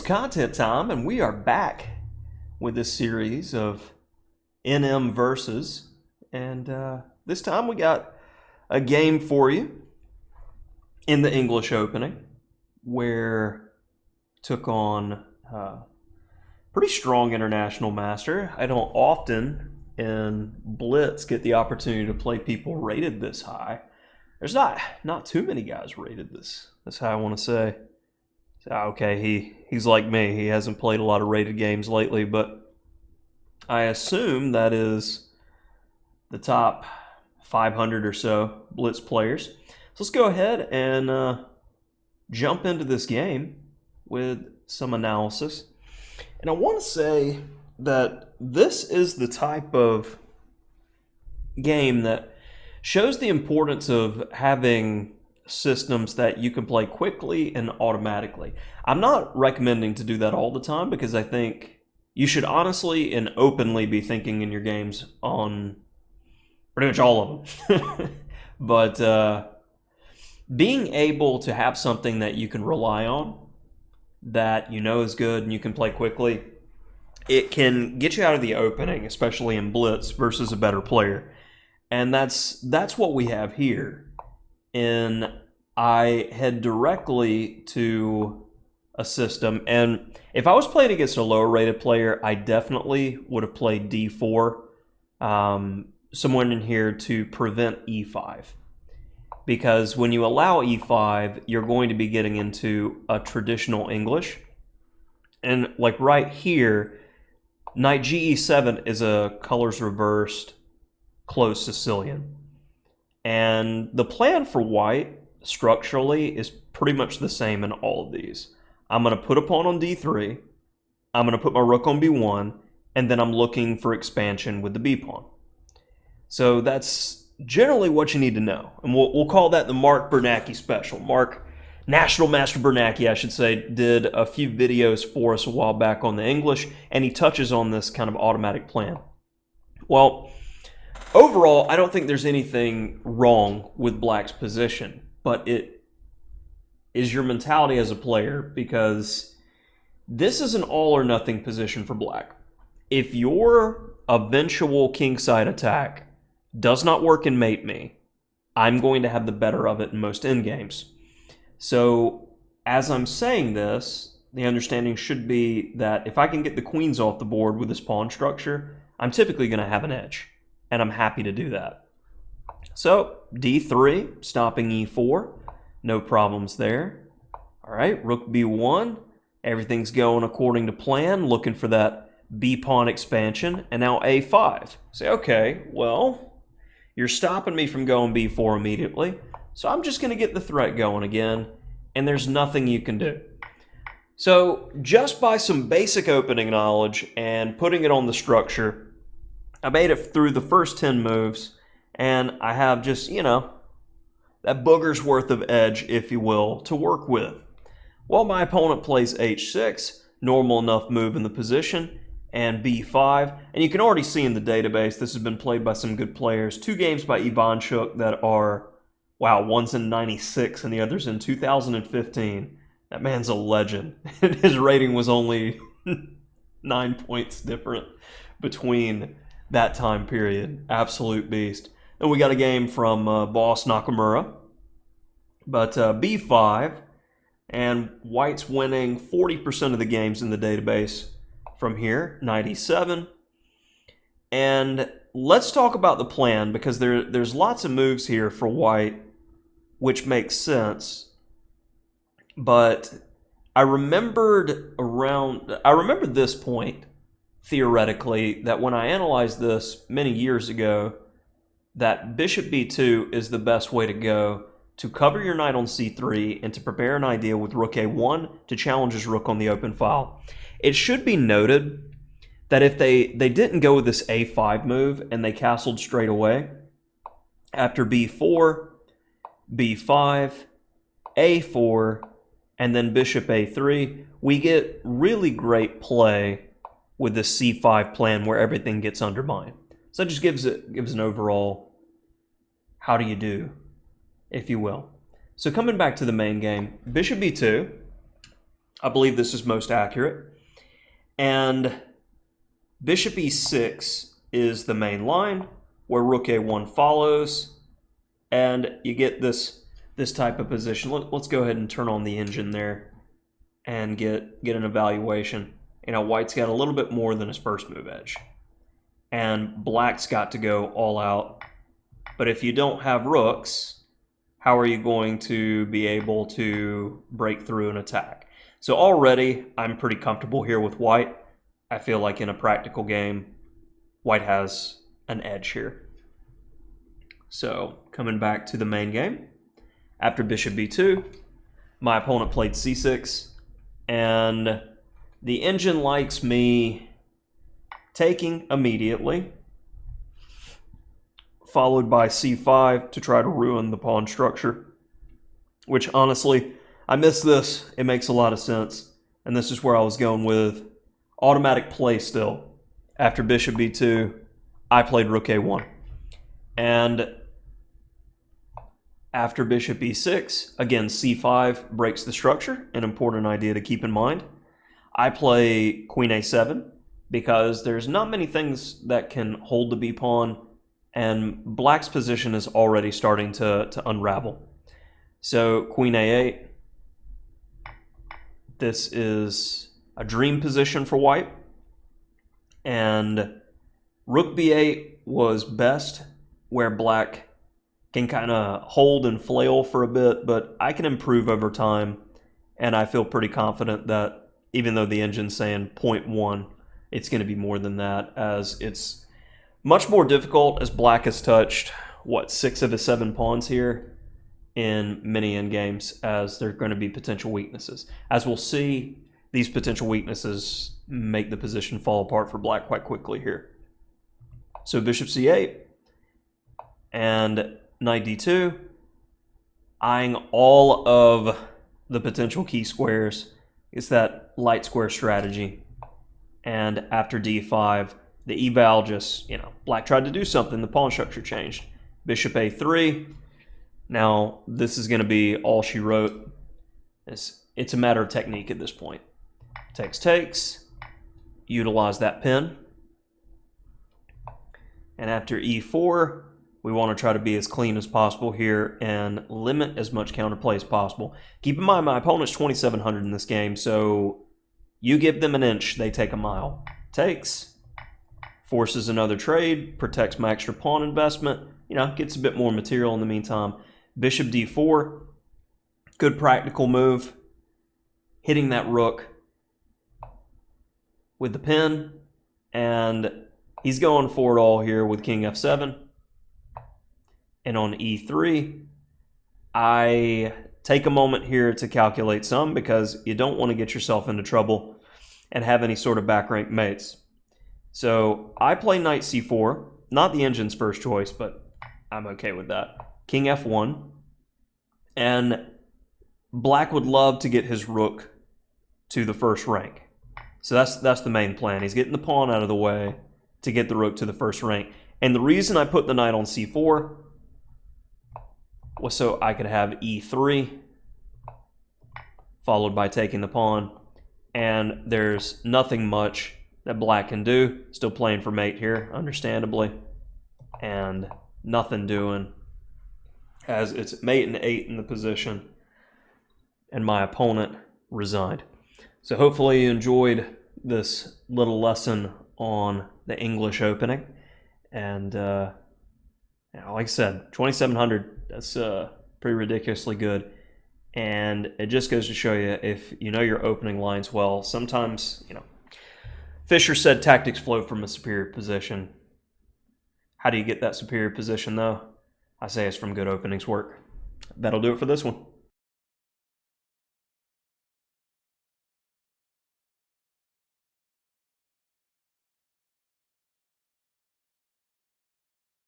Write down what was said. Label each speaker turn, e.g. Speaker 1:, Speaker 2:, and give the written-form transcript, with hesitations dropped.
Speaker 1: content time, and we are back with this series of NM versus, and this time we got a game for you in the English opening where took on pretty strong international master. I don't often in Blitz get the opportunity to play people rated this high. There's not too many guys rated this high, I want to say. Okay, he's like me. He hasn't played a lot of rated games lately, but I assume that is the top 500 or so Blitz players. So let's go ahead and jump into this game with some analysis. And I want to say that this is the type of game that shows the importance of having systems that you can play quickly and automatically. I'm not recommending to do that all the time because I think you should honestly and openly be thinking in your games on pretty much all of them. But being able to have something that you can rely on, that you know is good and you can play quickly, it can get you out of the opening, especially in Blitz, versus a better player. And that's what we have here. And I head directly to a system, and if I was playing against a lower rated player, I definitely would have played D4, someone in here to prevent E5. Because when you allow E5, you're going to be getting into a traditional English. And like right here, knight GE7 is a colors reversed closed Sicilian. And the plan for white structurally is pretty much the same in all of these. I'm going to put a pawn on D3, I'm going to put my rook on B1, and then I'm looking for expansion with the B pawn. So that's generally what you need to know. And we'll call that the Mark Biernacki special. National Master Biernacki, I should say, did a few videos for us a while back on the English, and he touches on this kind of automatic plan. Well, overall, I don't think there's anything wrong with Black's position, but it is your mentality as a player, because this is an all or nothing position for Black. If your eventual kingside attack does not work in mate me, I'm going to have the better of it in most endgames. So as I'm saying this, the understanding should be that if I can get the queens off the board with this pawn structure, I'm typically going to have an edge. And I'm happy to do that. So D3, stopping E4, no problems there. All right, rook B1, everything's going according to plan, looking for that B pawn expansion, and now A5. Say, okay, well, you're stopping me from going B4 immediately, so I'm just going to get the threat going again, and there's nothing you can do. So just by some basic opening knowledge and putting it on the structure, I made it through the first 10 moves, and I have just, that booger's worth of edge, if you will, to work with. Well, my opponent plays H6, normal enough move in the position, and B5. And you can already see in the database, this has been played by some good players. 2 games by Ivanchuk that are, wow, one's in 96 and the other's in 2015. That man's a legend. His rating was only 9 points different between that time period. Absolute beast. Then we got a game from Boss Nakamura. But B5, and White's winning 40% of the games in the database from here, 97. And let's talk about the plan, because there's lots of moves here for White, which makes sense. But I remembered this point, theoretically, that when I analyzed this many years ago, that bishop b2 is the best way to go to cover your knight on c3 and to prepare an idea with rook a1 to challenge his rook on the open file. It should be noted that if they didn't go with this a5 move and they castled straight away, after b4, b5, a4, and then bishop a3, we get really great play with this c5 plan where everything gets undermined. So it just gives an overall how do you do, if you will. So coming back to the main game, bishop b2, I believe this is most accurate. And bishop e6 is the main line where rook a1 follows, and you get this type of position. Let's go ahead and turn on the engine there and get an evaluation. You know, white's got a little bit more than his first move edge, and black's got to go all out. But if you don't have rooks, how are you going to be able to break through an attack? So already I'm pretty comfortable here with white. I feel like in a practical game, white has an edge here. So coming back to the main game, after bishop b2, my opponent played c6, and the engine likes me taking immediately, followed by c5 to try to ruin the pawn structure, which honestly, I miss this. It makes a lot of sense. And this is where I was going with automatic play still. After bishop b2, I played rook a1. And after bishop e6, again, c5 breaks the structure, an important idea to keep in mind. I play queen a7 because there's not many things that can hold the b pawn, and black's position is already starting to unravel. So queen a8, this is a dream position for white, and rook b8 was best where black can kind of hold and flail for a bit, but I can improve over time, and I feel pretty confident that even though the engine's saying 0.1, it's going to be more than that, as it's much more difficult as black has touched, what, 6 of his 7 pawns here in many endgames, as there are going to be potential weaknesses. As we'll see, these potential weaknesses make the position fall apart for black quite quickly here. So bishop c8 and knight d2, eyeing all of the potential key squares. It's that light square strategy. And after d5, the eval just, black tried to do something, the pawn structure changed. Bishop a3. Now, this is going to be all she wrote. It's a matter of technique at this point. Takes, utilize that pin. And after e4, we want to try to be as clean as possible here and limit as much counterplay as possible. Keep in mind, my opponent's 2,700 in this game, so you give them an inch, they take a mile. Takes, forces another trade, protects my extra pawn investment, gets a bit more material in the meantime. Bishop d4, good practical move, hitting that rook with the pin, and he's going for it all here with king f7. And on e3, I take a moment here to calculate some, because you don't want to get yourself into trouble and have any sort of back rank mates. So I play knight c4, not the engine's first choice, but I'm okay with that. King f1, and black would love to get his rook to the first rank. So that's the main plan. He's getting the pawn out of the way to get the rook to the first rank. And the reason I put the knight on c4 was so I could have e3, followed by taking the pawn. And there's nothing much that black can do. Still playing for mate here, understandably. And nothing doing, as it's mate and 8 in the position. And my opponent resigned. So hopefully you enjoyed this little lesson on the English opening. And like I said, 2,700, that's pretty ridiculously good. And it just goes to show you, if you know your opening lines well, sometimes, Fisher said tactics flow from a superior position. How do you get that superior position, though? I say it's from good openings work. That'll do it for this one.